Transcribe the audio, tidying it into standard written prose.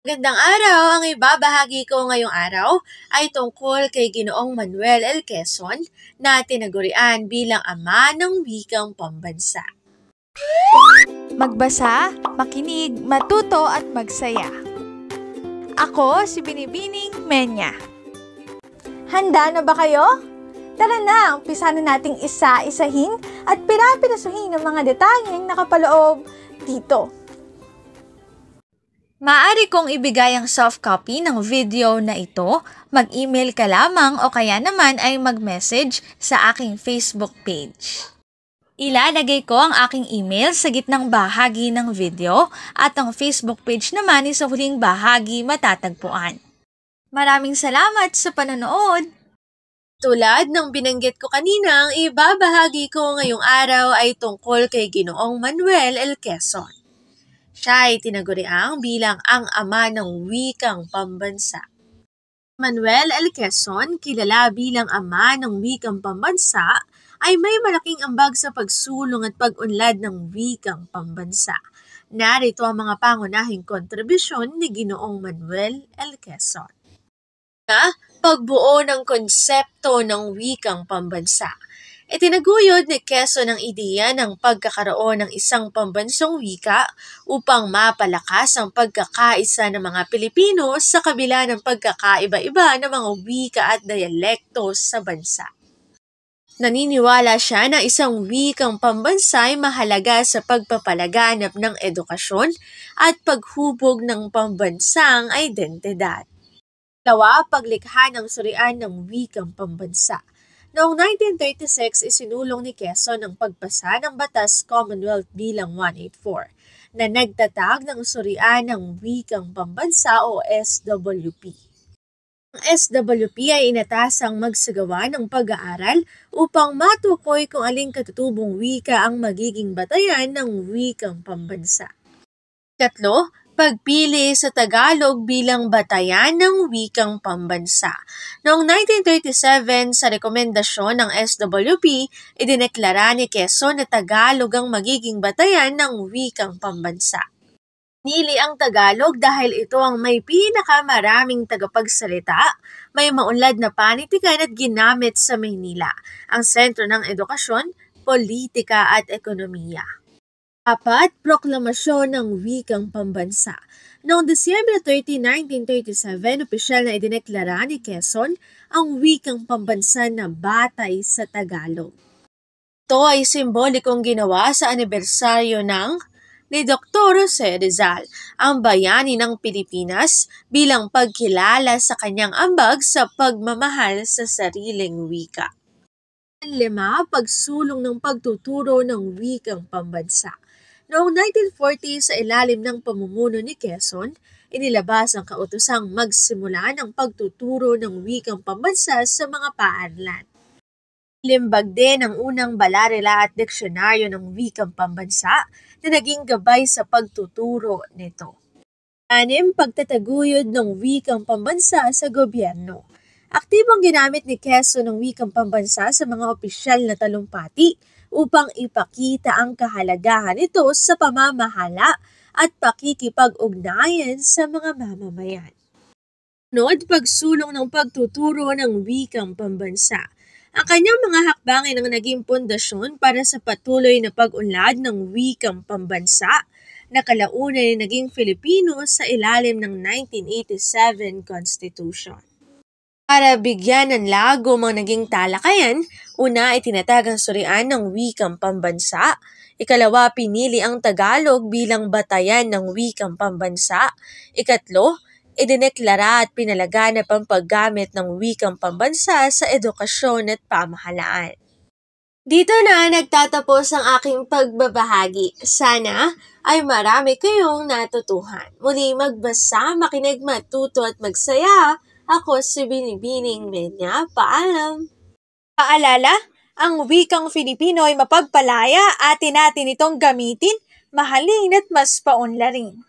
Magandang araw! Ang ibabahagi ko ngayong araw ay tungkol kay Ginoong Manuel L. Quezon na tinagurian bilang ama ng wikang pambansa. Magbasa, makinig, matuto at magsaya. Ako si Binibining Menya. Handa na ba kayo? Tara na, umpisa na nating isa-isahin at pirapirasuhin ang mga detalyeng nakapaloob dito. Maaari kong ibigay ang soft copy ng video na ito, mag-email ka lamang o kaya naman ay mag-message sa aking Facebook page. Ilalagay ko ang aking email sa gitnang bahagi ng video at ang Facebook page naman ay sa huling bahagi matatagpuan. Maraming salamat sa panonood! Tulad ng binanggit ko kanina, ang ibabahagi ko ngayong araw ay tungkol kay Ginoong Manuel L. Quezon. Siya ay tinaguriang bilang ang ama ng wikang pambansa. Manuel L. Quezon, kilala bilang ama ng wikang pambansa, ay may malaking ambag sa pagsulong at pag-unlad ng wikang pambansa. Narito ang mga pangunahing kontribusyon ni Ginoong Manuel L. Quezon. Pagbuo ng konsepto ng wikang pambansa. Itinaguyod ni Quezon ang ideya ng pagkakaroon ng isang pambansang wika upang mapalakas ang pagkakaisa ng mga Pilipino sa kabila ng pagkakaiba-iba ng mga wika at dialekto sa bansa. Naniniwala siya na isang wikang pambansa ay mahalaga sa pagpapalaganap ng edukasyon at paghubog ng pambansang identidad. Paglikha ng surian ng wikang pambansa. Noong 1936, isinulong ni Quezon ang pagpasa ng Batas Commonwealth Bilang 184 na nagtatag ng surian ng wikang pambansa o SWP. Ang SWP ay inatasang magsagawa ng pag-aaral upang matukoy kung aling katutubong wika ang magiging batayan ng wikang pambansa. Pagpili sa Tagalog bilang batayan ng wikang pambansa. Noong 1937, sa rekomendasyon ng SWP, idineklara ni Quezon na Tagalog ang magiging batayan ng wikang pambansa. Nili ang Tagalog dahil ito ang may pinakamaraming tagapagsalita, may maunlad na panitikan at ginamit sa Maynila, ang sentro ng edukasyon, politika at ekonomiya. Proklamasyon ng wikang pambansa. Noong Disyembre 30, 1937, opisyal na idineklara ni Quezon ang wikang pambansa na batay sa Tagalog. Ito ay simbolikong ginawa sa anibersaryo ni Dr. Jose Rizal, ang bayani ng Pilipinas, bilang pagkilala sa kanyang ambag sa pagmamahal sa sariling wika. 5. Pagsulong ng pagtuturo ng wikang pambansa. Noong 1940, sa ilalim ng pamumuno ni Quezon, inilabas ang kautosang magsimula ng pagtuturo ng wikang pambansa sa mga paaralan. Limbag din ang unang balarela at diksyonaryo ng wikang pambansa na naging gabay sa pagtuturo nito. 6. Pagtataguyod ng wikang pambansa sa gobyerno. Aktibong ginamit ni Quezon ang wikang pambansa sa mga opisyal na talumpati upang ipakita ang kahalagahan nito sa pamamahala at pakikipag-ugnayan sa mga mamamayan. Pagsulong ng pagtuturo ng wikang pambansa. Ang kanyang mga hakbangin ang naging pundasyon para sa patuloy na pag-unlad ng wikang pambansa na kalaunan ay naging Filipino sa ilalim ng 1987 Constitution. Para bigyan ng lagom ang naging talakayan, una ay tinatag ang surian ng wikang pambansa, 2, pinili ang Tagalog bilang batayan ng wikang pambansa, 3, idineklara at pinalaganap ang paggamit ng wikang pambansa sa edukasyon at pamahalaan. Dito na nagtatapos ang aking pagbabahagi. Sana ay marami kayong natutuhan. Muli magbasa, makinig, matuto at magsaya. Ako si Binibining Menya. Paalam! Paalala, ang wikang Filipino ay mapagpalaya, atin natin itong gamitin, mahalin at mas paunlarin.